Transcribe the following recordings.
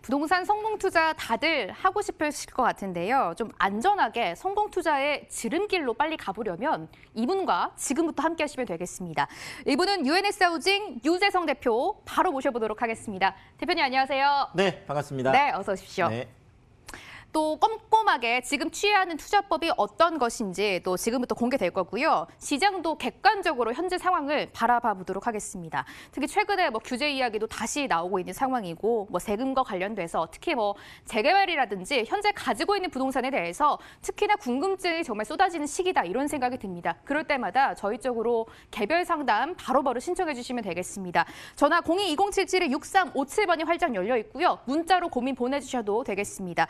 부동산 성공 투자 다들 하고 싶으실 것 같은데요. 좀 안전하게 성공 투자의 지름길로 빨리 가보려면 이분과 지금부터 함께 하시면 되겠습니다. 이분은 UNS 하우징 유재성 대표 바로 모셔보도록 하겠습니다. 대표님 안녕하세요. 네, 반갑습니다. 네, 어서 오십시오. 네. 또 꼼꼼하게 지금 취해야 하는 투자법이 어떤 것인지 또 지금부터 공개될 거고요. 시장도 객관적으로 현재 상황을 바라봐 보도록 하겠습니다. 특히 최근에 규제 이야기도 다시 나오고 있는 상황이고 세금과 관련돼서 특히 재개발이라든지 현재 가지고 있는 부동산에 대해서 특히나 궁금증이 정말 쏟아지는 시기다 이런 생각이 듭니다. 그럴 때마다 저희 쪽으로 개별 상담 바로바로 신청해 주시면 되겠습니다. 전화 02-2077-6357번이 활짝 열려 있고요. 문자로 고민 보내주셔도 되겠습니다.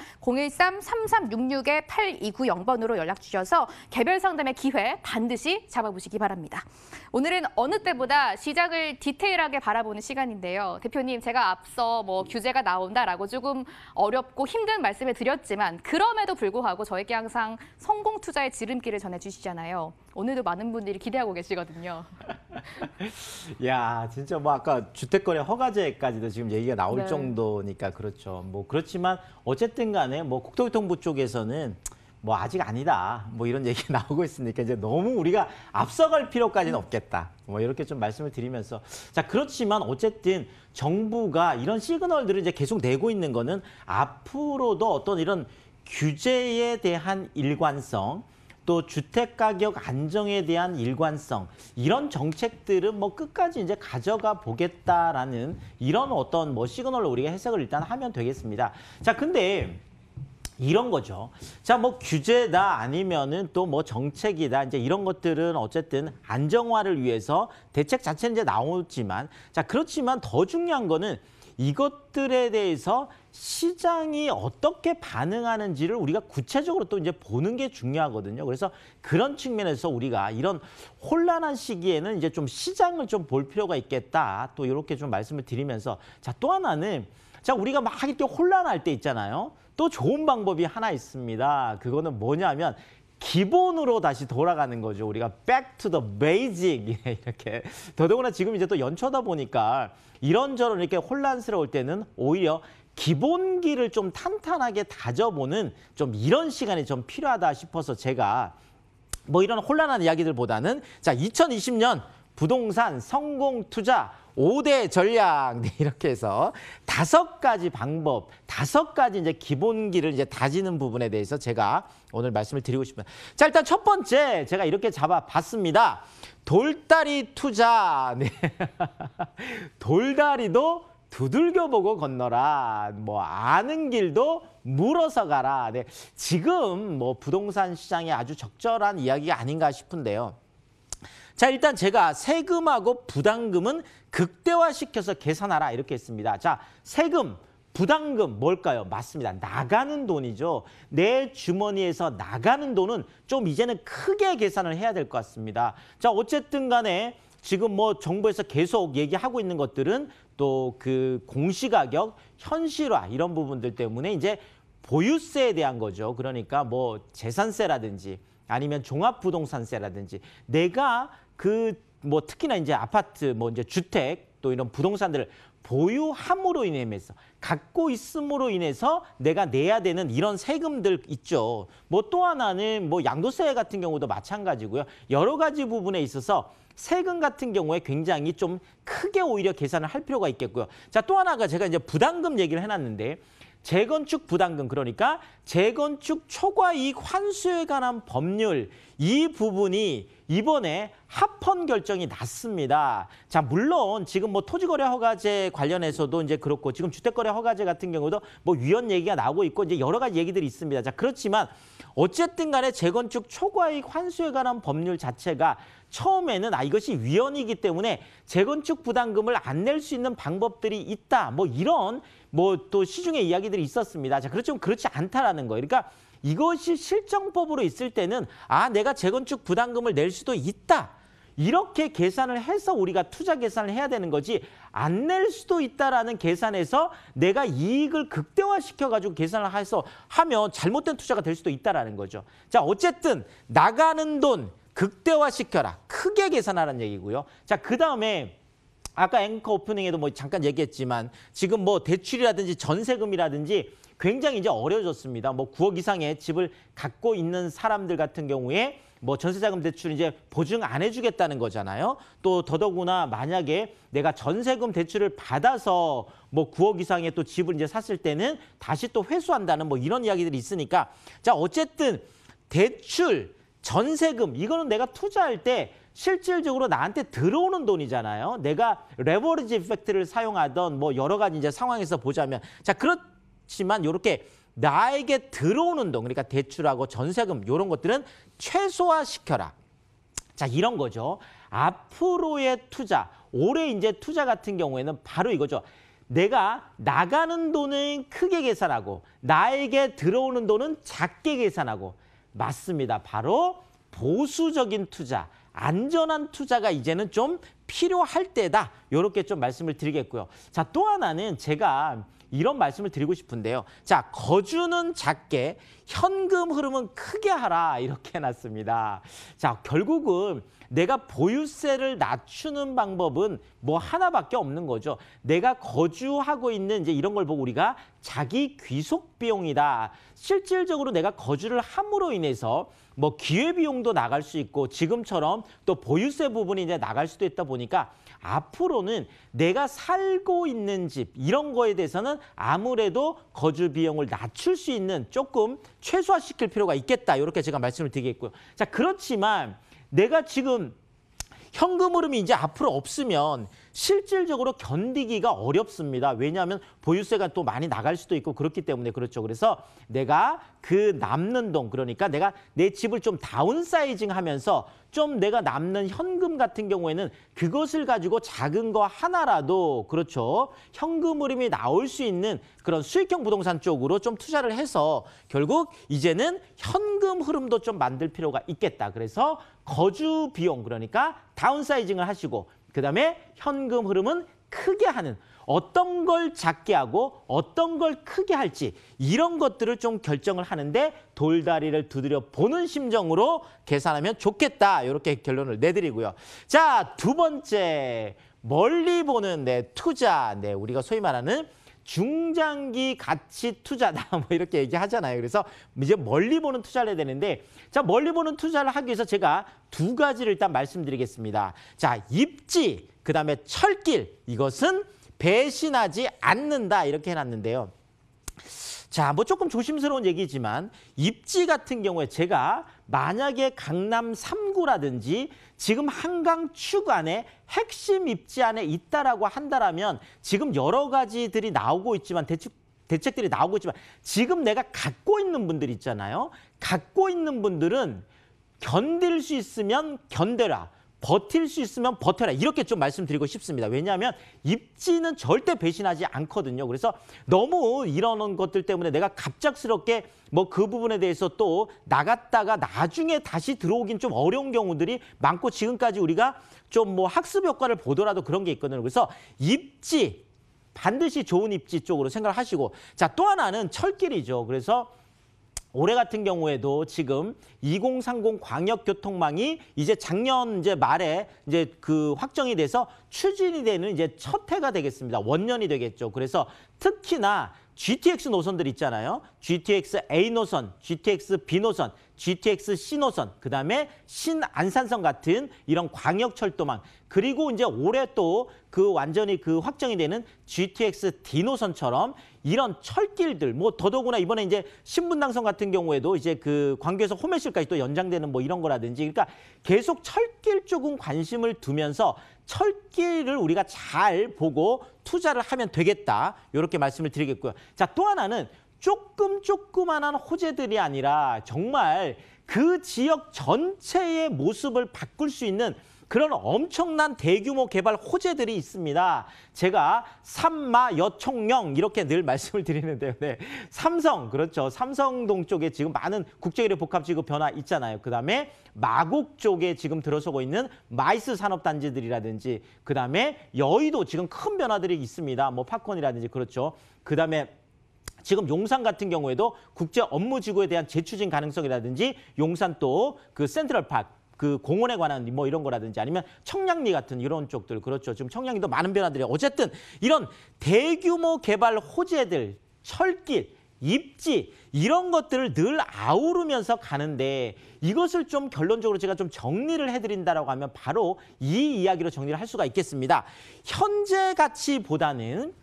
013-3366-8290번으로 연락 주셔서 개별 상담의 기회 반드시 잡아보시기 바랍니다. 오늘은 어느 때보다 시장을 디테일하게 바라보는 시간인데요. 대표님, 제가 앞서 규제가 나온다라고 조금 어렵고 힘든 말씀을 드렸지만 그럼에도 불구하고 저에게 항상 성공 투자의 지름길을 전해주시잖아요. 오늘도 많은 분들이 기대하고 계시거든요. 야, 진짜 아까 주택거래 허가제까지도 지금 얘기가 나올 네. 정도니까 그렇죠. 그렇지만 어쨌든 간에 국토교통부 쪽에서는 아직 아니다. 이런 얘기 나오고 있으니까 이제 너무 우리가 앞서갈 필요까지는 없겠다. 이렇게 좀 말씀을 드리면서. 자, 그렇지만 어쨌든 정부가 이런 시그널들을 이제 계속 내고 있는 거는 앞으로도 어떤 이런 규제에 대한 일관성, 또 주택가격 안정에 대한 일관성, 이런 정책들은 끝까지 이제 가져가 보겠다라는 이런 어떤 시그널로 우리가 해석을 일단 하면 되겠습니다. 자, 근데 이런 거죠. 자, 규제다 아니면은 또 정책이다. 이제 이런 것들은 어쨌든 안정화를 위해서 대책 자체는 이제 나오지만, 자, 그렇지만 더 중요한 거는 이것들에 대해서 시장이 어떻게 반응하는지를 우리가 구체적으로 또 이제 보는 게 중요하거든요. 그래서 그런 측면에서 우리가 이런 혼란한 시기에는 이제 좀 시장을 좀 볼 필요가 있겠다. 또 이렇게 좀 말씀을 드리면서, 자, 또 하나는, 자, 우리가 막 이렇게 혼란할 때 있잖아요. 또 좋은 방법이 하나 있습니다. 그거는 뭐냐면 기본으로 다시 돌아가는 거죠. 우리가 back to the basic 이렇게. 더더구나 지금 이제 또 연초다 보니까 이런저런 이렇게 혼란스러울 때는 오히려 기본기를 좀 탄탄하게 다져보는 좀 이런 시간이 좀 필요하다 싶어서 제가 이런 혼란한 이야기들보다는, 자, 2020년 부동산 성공 투자 5대 전략, 네, 이렇게 해서 5가지 방법, 5가지 이제 기본기를 이제 다지는 부분에 대해서 제가 오늘 말씀을 드리고 싶습니다. 자, 일단 첫 번째 제가 이렇게 잡아봤습니다. 돌다리 투자. 네. 돌다리도 두들겨보고 건너라. 아는 길도 물어서 가라. 네. 지금 부동산 시장에 아주 적절한 이야기가 아닌가 싶은데요. 자, 일단 제가 세금하고 부담금은 극대화시켜서 계산하라 이렇게 했습니다. 자, 세금, 부담금 뭘까요? 맞습니다. 나가는 돈이죠. 내 주머니에서 나가는 돈은 좀 이제는 크게 계산을 해야 될 것 같습니다. 자, 어쨌든 간에 지금 정부에서 계속 얘기하고 있는 것들은 또 그 공시가격, 현실화 이런 부분들 때문에 이제 보유세에 대한 거죠. 그러니까 재산세라든지 아니면 종합부동산세라든지 내가 특히나 이제 아파트, 이제 주택 또 이런 부동산들을 보유함으로 인해서 갖고 있음으로 인해서 내가 내야 되는 이런 세금들 있죠. 또 하나는 양도세 같은 경우도 마찬가지고요. 여러 가지 부분에 있어서 세금 같은 경우에 굉장히 좀 크게 오히려 계산을 할 필요가 있겠고요. 자, 또 하나가 제가 이제 부담금 얘기를 해놨는데 재건축 부담금, 그러니까 재건축 초과이익 환수에 관한 법률, 이 부분이 이번에 합헌 결정이 났습니다. 자, 물론 지금 토지거래 허가제 관련해서도 이제 그렇고 지금 주택거래 허가제 같은 경우도 위헌 얘기가 나오고 있고 이제 여러 가지 얘기들이 있습니다. 자, 그렇지만 어쨌든 간에 재건축 초과이익 환수에 관한 법률 자체가 처음에는 이것이 위헌이기 때문에 재건축 부담금을 안 낼 수 있는 방법들이 있다. 이런 또 시중에 이야기들이 있었습니다. 자, 그렇지만 그렇지 않다라는 거예요. 그러니까 이것이 실정법으로 있을 때는 내가 재건축 부담금을 낼 수도 있다. 이렇게 계산을 해서 우리가 투자 계산을 해야 되는 거지 안 낼 수도 있다라는 계산에서 내가 이익을 극대화시켜가지고 계산을 해서 하면 잘못된 투자가 될 수도 있다라는 거죠. 자, 어쨌든 나가는 돈 극대화시켜라. 크게 계산하라는 얘기고요. 자, 그다음에 아까 앵커 오프닝에도 뭐 잠깐 얘기했지만 지금 뭐 대출이라든지 전세금이라든지 굉장히 이제 어려워졌습니다. 뭐 9억 이상의 집을 갖고 있는 사람들 같은 경우에 뭐 전세자금 대출 이제 보증 안 해주겠다는 거잖아요. 또 더더구나 만약에 내가 전세금 대출을 받아서 뭐 9억 이상의 또 집을 이제 샀을 때는 다시 또 회수한다는 뭐 이런 이야기들이 있으니까 자 어쨌든 대출, 전세금 이거는 내가 투자할 때 실질적으로 나한테 들어오는 돈이잖아요. 내가 레버리지 이펙트를 사용하던 뭐 여러 가지 이제 상황에서 보자면 자 그렇지만 이렇게 나에게 들어오는 돈, 그러니까 대출하고 전세금 이런 것들은 최소화시켜라. 자, 이런 거죠. 앞으로의 투자, 올해 이제 투자 같은 경우에는 바로 이거죠. 내가 나가는 돈은 크게 계산하고 나에게 들어오는 돈은 작게 계산하고 맞습니다. 바로 보수적인 투자, 안전한 투자가 이제는 좀 필요할 때다. 이렇게 좀 말씀을 드리겠고요. 자, 또 하나는 제가 이런 말씀을 드리고 싶은데요. 자, 거주는 작게, 현금 흐름은 크게 하라 이렇게 해놨습니다. 자, 결국은 내가 보유세를 낮추는 방법은 뭐 하나밖에 없는 거죠. 내가 거주하고 있는 이제 이런 걸 보고 우리가 자기 귀속 비용이다. 실질적으로 내가 거주를 함으로 인해서 뭐 기회비용도 나갈 수 있고 지금처럼 또 보유세 부분이 이제 나갈 수도 있다 보니까 앞으로는 내가 살고 있는 집 이런 거에 대해서는 아무래도 거주 비용을 낮출 수 있는 조금 최소화시킬 필요가 있겠다. 이렇게 제가 말씀을 드리겠고요. 자, 그렇지만 내가 지금 현금 흐름이 이제 앞으로 없으면 실질적으로 견디기가 어렵습니다. 왜냐하면 보유세가 또 많이 나갈 수도 있고 그렇기 때문에 그렇죠. 그래서 내가 그 남는 돈, 그러니까 내가 내 집을 좀 다운사이징 하면서 좀 내가 남는 현금 같은 경우에는 그것을 가지고 작은 거 하나라도 그렇죠. 현금 흐름이 나올 수 있는 그런 수익형 부동산 쪽으로 좀 투자를 해서 결국 이제는 현금 흐름도 좀 만들 필요가 있겠다. 그래서 거주 비용, 그러니까 다운사이징을 하시고 그다음에 현금 흐름은 크게 하는, 어떤 걸 작게 하고 어떤 걸 크게 할지 이런 것들을 좀 결정을 하는데 돌다리를 두드려 보는 심정으로 계산하면 좋겠다. 이렇게 결론을 내드리고요. 자, 두 번째, 멀리 보는 투자. 우리가 소위 말하는 중장기 가치 투자다 뭐 이렇게 얘기하잖아요. 그래서 이제 멀리 보는 투자를 해야 되는데 자, 멀리 보는 투자를 하기 위해서 제가 두 가지를 일단 말씀드리겠습니다. 자, 입지, 그다음에 철길, 이것은 배신하지 않는다 이렇게 해놨는데요. 자, 뭐 조금 조심스러운 얘기지만 입지 같은 경우에 제가 만약에 강남 3구라든지 지금 한강축 안에 핵심 입지 안에 있다라고 한다라면 지금 여러 가지들이 나오고 있지만 대책들이 나오고 있지만 지금 내가 갖고 있는 분들 있잖아요. 갖고 있는 분들은 견딜 수 있으면 견뎌라. 버틸 수 있으면 버텨라. 이렇게 좀 말씀드리고 싶습니다. 왜냐하면 입지는 절대 배신하지 않거든요. 그래서 너무 이러는 것들 때문에 내가 갑작스럽게 뭐 그 부분에 대해서 또 나갔다가 나중에 다시 들어오긴 좀 어려운 경우들이 많고 지금까지 우리가 좀 뭐 학습 효과를 보더라도 그런 게 있거든요. 그래서 입지, 반드시 좋은 입지 쪽으로 생각을 하시고 자, 또 하나는 철길이죠. 그래서 올해 같은 경우에도 지금 2030 광역교통망이 이제 작년 이제 말에 이제 그 확정이 돼서 추진이 되는 이제 첫 해가 되겠습니다. 원년이 되겠죠. 그래서 특히나 GTX 노선들 있잖아요. GTX A 노선, GTX B 노선, GTX C 노선, 그다음에 신안산선 같은 이런 광역철도망, 그리고 이제 올해 또 그 완전히 그 확정이 되는 GTX D 노선처럼 이런 철길들, 뭐 더더구나 이번에 이제 신분당선 같은 경우에도 이제 그 광교에서 호매실까지 또 연장되는 뭐 이런 거라든지, 그러니까 계속 철길 쪽은 관심을 두면서 철길을 우리가 잘 보고 투자를 하면 되겠다. 이렇게 말씀을 드리겠고요. 자, 또 하나는 조그만한 호재들이 아니라 정말 그 지역 전체의 모습을 바꿀 수 있는 그런 엄청난 대규모 개발 호재들이 있습니다. 제가 삼마 여총령 이렇게 늘 말씀을 드리는데요. 네. 삼성, 그렇죠. 삼성동 쪽에 지금 많은 국제의료 복합지구 변화 있잖아요. 그다음에 마곡 쪽에 지금 들어서고 있는 마이스 산업단지들이라든지, 그다음에 여의도 지금 큰 변화들이 있습니다. 뭐 팝콘이라든지, 그렇죠. 그다음에 지금 용산 같은 경우에도 국제 업무지구에 대한 재추진 가능성이라든지 용산 또 그 센트럴파크, 그 공원에 관한 뭐 이런 거라든지 아니면 청량리 같은 이런 쪽들 그렇죠. 지금 청량리도 많은 변화들이 어쨌든 이런 대규모 개발 호재들, 철길, 입지 이런 것들을 늘 아우르면서 가는데 이것을 좀 결론적으로 제가 좀 정리를 해드린다라고 하면 바로 이 이야기로 정리를 할 수가 있겠습니다. 현재 가치보다는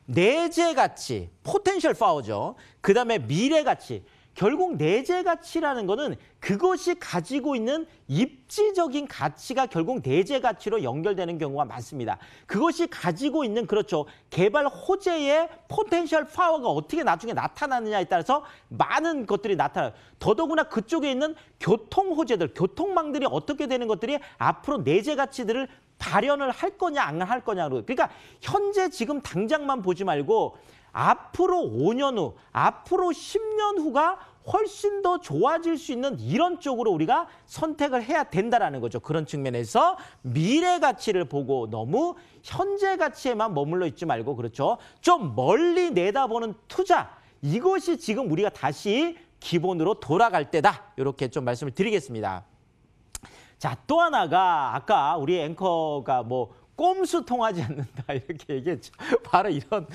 내재 가치, 포텐셜 파워죠. 그다음에 미래 가치. 결국 내재 가치라는 거는 그것이 가지고 있는 입지적인 가치가 결국 내재 가치로 연결되는 경우가 많습니다. 그것이 가지고 있는 그렇죠. 개발 호재의 포텐셜 파워가 어떻게 나중에 나타나느냐에 따라서 많은 것들이 나타나요. 더더구나 그쪽에 있는 교통 호재들, 교통망들이 어떻게 되는 것들이 앞으로 내재 가치들을 발현을 할 거냐 안 할 거냐. 그러니까 현재 지금 당장만 보지 말고 앞으로 5년 후, 앞으로 10년 후가 훨씬 더 좋아질 수 있는 이런 쪽으로 우리가 선택을 해야 된다라는 거죠. 그런 측면에서 미래 가치를 보고 너무 현재 가치에만 머물러 있지 말고 그렇죠. 좀 멀리 내다보는 투자. 이것이 지금 우리가 다시 기본으로 돌아갈 때다. 이렇게 좀 말씀을 드리겠습니다. 자, 또 하나가 아까 우리 앵커가 뭐 꼼수 통하지 않는다 이렇게 얘기했죠. 바로 이런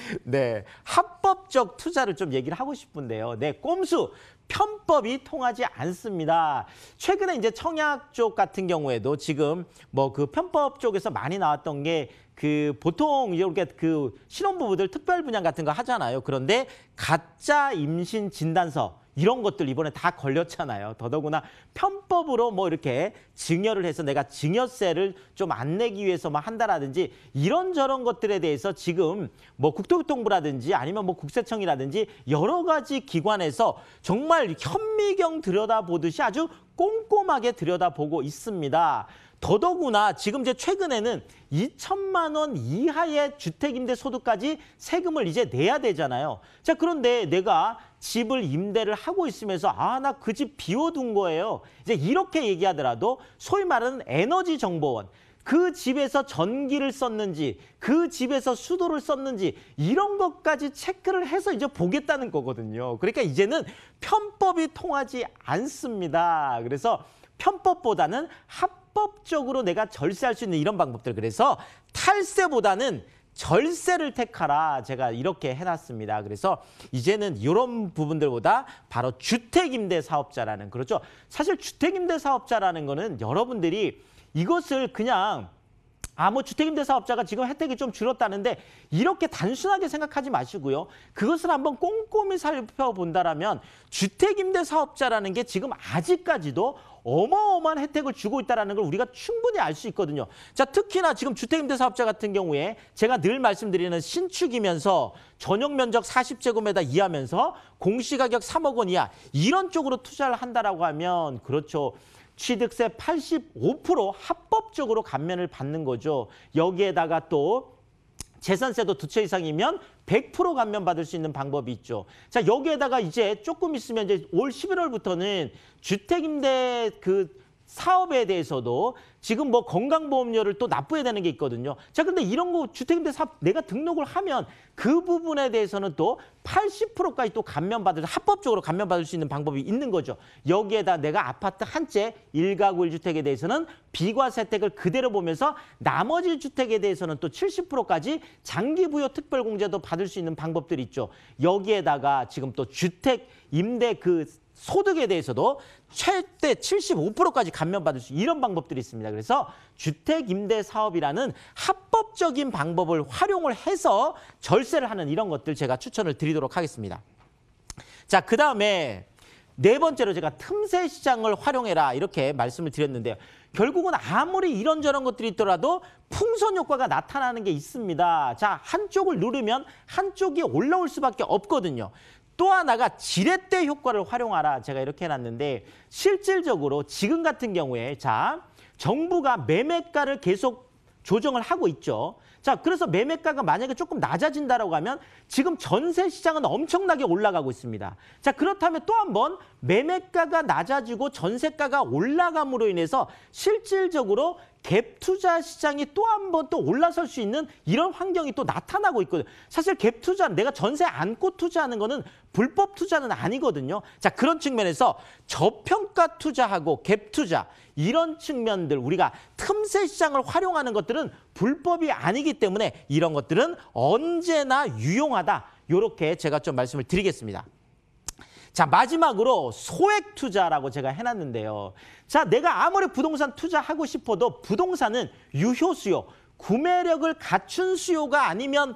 합법적 투자를 좀 얘기를 하고 싶은데요. 꼼수, 편법이 통하지 않습니다. 최근에 이제 청약 쪽 같은 경우에도 지금 뭐 그 편법 쪽에서 많이 나왔던 게 그 보통 이렇게 그 신혼부부들 특별 분양 같은 거 하잖아요. 그런데 가짜 임신 진단서 이런 것들 이번에 다 걸렸잖아요. 더더구나 편법으로 뭐 이렇게 증여를 해서 내가 증여세를 좀 안 내기 위해서만 한다라든지 이런저런 것들에 대해서 지금 뭐 국토교통부라든지 아니면 뭐 국세청이라든지 여러 가지 기관에서 정말 현미경 들여다보듯이 아주 꼼꼼하게 들여다보고 있습니다. 더더구나 지금 이제 최근에는 2천만 원 이하의 주택임대소득까지 세금을 이제 내야 되잖아요. 자, 그런데 내가 집을 임대를 하고 있으면서 나 그 집 비워둔 거예요. 이제 이렇게 얘기하더라도 소위 말하는 에너지정보원. 그 집에서 전기를 썼는지, 그 집에서 수도를 썼는지 이런 것까지 체크를 해서 이제 보겠다는 거거든요. 그러니까 이제는 편법이 통하지 않습니다. 그래서 편법보다는 합법적으로 내가 절세할 수 있는 이런 방법들. 그래서 탈세보다는 절세를 택하라. 제가 이렇게 해놨습니다. 그래서 이제는 이런 부분들보다 바로 주택임대사업자라는 그렇죠. 사실 주택임대사업자라는 거는 여러분들이 이것을 그냥 뭐 주택임대사업자가 지금 혜택이 좀 줄었다는데 이렇게 단순하게 생각하지 마시고요. 그것을 한번 꼼꼼히 살펴본다라면 주택임대사업자라는 게 지금 아직까지도 어마어마한 혜택을 주고 있다는 걸 우리가 충분히 알 수 있거든요. 자, 특히나 지금 주택임대사업자 같은 경우에 제가 늘 말씀드리는 신축이면서 전용 면적 40제곱미터 이하면서 공시가격 3억 원 이하 이런 쪽으로 투자를 한다라고 하면 그렇죠. 취득세 85% 합법적으로 감면을 받는 거죠. 여기에다가 또 재산세도 2채 이상이면 100% 감면받을 수 있는 방법이 있죠. 자, 여기에다가 이제 조금 있으면 이제 올 11월부터는 주택임대 그 사업에 대해서도 지금 뭐 건강보험료를 또 납부해야 되는 게 있거든요. 자, 근데 이런 거 주택임대 사업 내가 등록을 하면 그 부분에 대해서는 또 80%까지 또 합법적으로 감면받을 수 있는 방법이 있는 거죠. 여기에다 내가 아파트 한 채 1가구 1주택에 대해서는 비과세 혜택을 그대로 보면서 나머지 주택에 대해서는 또 70%까지 장기부여 특별공제도 받을 수 있는 방법들이 있죠. 여기에다가 지금 또 주택임대 그 소득에 대해서도 최대 75%까지 감면받을 수 있는 이런 방법들이 있습니다. 그래서 주택임대사업이라는 합법적인 방법을 활용을 해서 절세를 하는 이런 것들 제가 추천을 드리도록 하겠습니다. 자, 그다음에 네 번째로 제가 틈새 시장을 활용해라 이렇게 말씀을 드렸는데요. 결국은 아무리 이런저런 것들이 있더라도 풍선 효과가 나타나는 게 있습니다. 자, 한쪽을 누르면 한쪽이 올라올 수밖에 없거든요. 또 하나가 지렛대 효과를 활용하라. 제가 이렇게 해놨는데 실질적으로 지금 같은 경우에 자 정부가 매매가를 계속 조정을 하고 있죠. 자, 그래서 매매가가 만약에 조금 낮아진다라고 하면 지금 전세 시장은 엄청나게 올라가고 있습니다. 자, 그렇다면 또 한 번 매매가가 낮아지고 전세가가 올라감으로 인해서 실질적으로 갭 투자 시장이 또 한 번 또 올라설 수 있는 이런 환경이 또 나타나고 있거든요. 사실 갭 투자, 내가 전세 안고 투자하는 거는 불법 투자는 아니거든요. 자, 그런 측면에서 저평가 투자하고 갭 투자 이런 측면들, 우리가 틈새 시장을 활용하는 것들은 불법이 아니기 때문에 이런 것들은 언제나 유용하다. 이렇게 제가 좀 말씀을 드리겠습니다. 자, 마지막으로 소액 투자라고 제가 해놨는데요. 자, 내가 아무리 부동산 투자하고 싶어도 부동산은 유효 수요, 구매력을 갖춘 수요가 아니면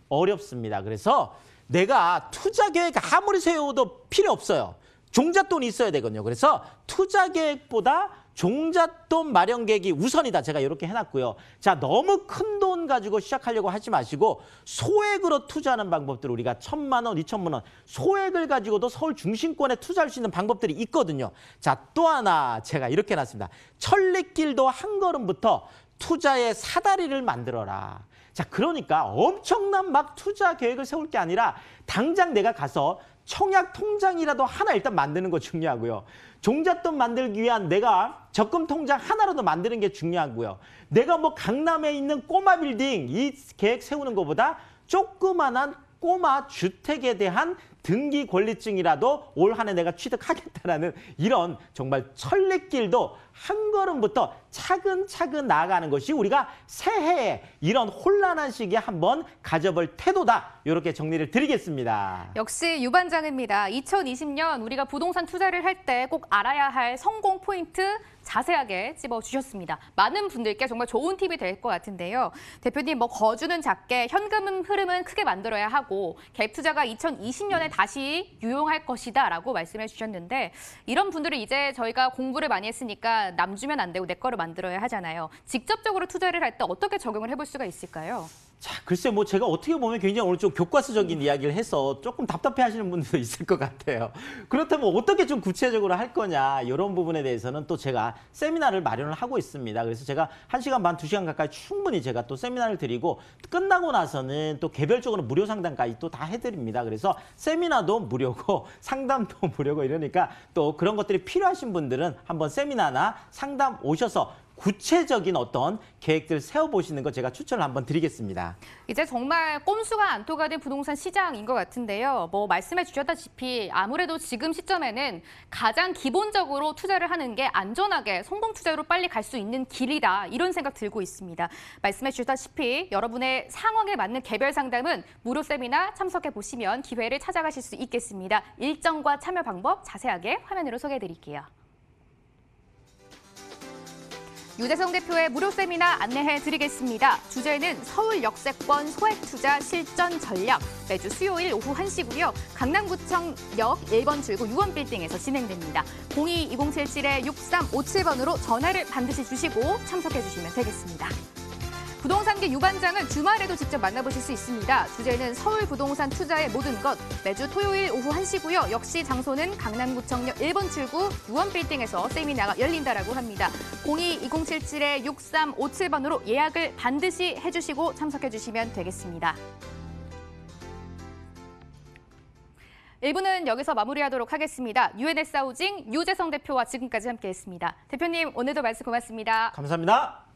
어렵습니다. 그래서 내가 투자 계획 아무리 세워도 필요 없어요. 종잣돈이 있어야 되거든요. 그래서 투자 계획보다 종잣돈 마련 계획이 우선이다. 제가 이렇게 해놨고요. 자, 너무 큰 돈 가지고 시작하려고 하지 마시고 소액으로 투자하는 방법들, 우리가 1,000만 원, 2,000만 원 소액을 가지고도 서울 중심권에 투자할 수 있는 방법들이 있거든요. 자, 또 하나 제가 이렇게 해놨습니다. 천리길도 한 걸음부터 투자의 사다리를 만들어라. 자, 그러니까 엄청난 막 투자 계획을 세울 게 아니라 당장 내가 가서 청약 통장이라도 하나 일단 만드는 거 중요하고요. 종잣돈 만들기 위한 내가 적금 통장 하나라도 만드는 게 중요하고요. 내가 뭐 강남에 있는 꼬마 빌딩 이 계획 세우는 것보다 조그만한 꼬마 주택에 대한 등기 권리증이라도 올 한 해 내가 취득하겠다라는 이런 정말 천리길도 한 걸음부터 차근차근 나아가는 것이 우리가 새해에 이런 혼란한 시기에 한번 가져볼 태도다. 이렇게 정리를 드리겠습니다. 역시 유반장입니다. 2020년 우리가 부동산 투자를 할 때 꼭 알아야 할 성공 포인트 자세하게 찝어주셨습니다. 많은 분들께 정말 좋은 팁이 될 것 같은데요. 대표님, 뭐 거주는 작게 현금 흐름은 크게 만들어야 하고 갭 투자가 2020년에 다시 유용할 것이다 라고 말씀해 주셨는데, 이런 분들은 이제 저희가 공부를 많이 했으니까 남 주면 안 되고 내 거를 만들어야 하잖아요. 직접적으로 투자를 할 때 어떻게 적용을 해볼 수가 있을까요? 자, 글쎄 뭐 제가 어떻게 보면 굉장히 오늘 좀 교과서적인 이야기를 해서 조금 답답해 하시는 분들도 있을 것 같아요. 그렇다면 어떻게 좀 구체적으로 할 거냐, 이런 부분에 대해서는 또 제가 세미나를 마련을 하고 있습니다. 그래서 제가 1시간 반, 2시간 가까이 충분히 제가 또 세미나를 드리고 끝나고 나서는 또 개별적으로 무료 상담까지 또 다 해드립니다. 그래서 세미나도 무료고 상담도 무료고 이러니까 또 그런 것들이 필요하신 분들은 한번 세미나나 상담 오셔서 구체적인 어떤 계획들 세워보시는 거 제가 추천을 한번 드리겠습니다. 이제 정말 꼼수가 안 통하는 부동산 시장인 것 같은데요. 뭐 말씀해 주셨다시피 아무래도 지금 시점에는 가장 기본적으로 투자를 하는 게 안전하게 성공 투자로 빨리 갈 수 있는 길이다. 이런 생각 들고 있습니다. 말씀해 주셨다시피 여러분의 상황에 맞는 개별 상담은 무료 세미나 참석해 보시면 기회를 찾아가실 수 있겠습니다. 일정과 참여 방법 자세하게 화면으로 소개해 드릴게요. 유재성 대표의 무료 세미나 안내해 드리겠습니다. 주제는 서울 역세권 소액 투자 실전 전략. 매주 수요일 오후 1시고요. 강남구청역 1번 출구 유원빌딩에서 진행됩니다. 02-2077-6357번으로 전화를 반드시 주시고 참석해 주시면 되겠습니다. 부동산계 유반장은 주말에도 직접 만나보실 수 있습니다. 주제는 서울 부동산 투자의 모든 것. 매주 토요일 오후 1시고요. 역시 장소는 강남구청역 1번 출구 유원빌딩에서 세미나가 열린다라고 합니다. 02-2077-6357번으로 예약을 반드시 해주시고 참석해 주시면 되겠습니다. 1부는 여기서 마무리하도록 하겠습니다. UNS 하우징 유재성 대표와 지금까지 함께했습니다. 대표님, 오늘도 말씀 고맙습니다. 감사합니다.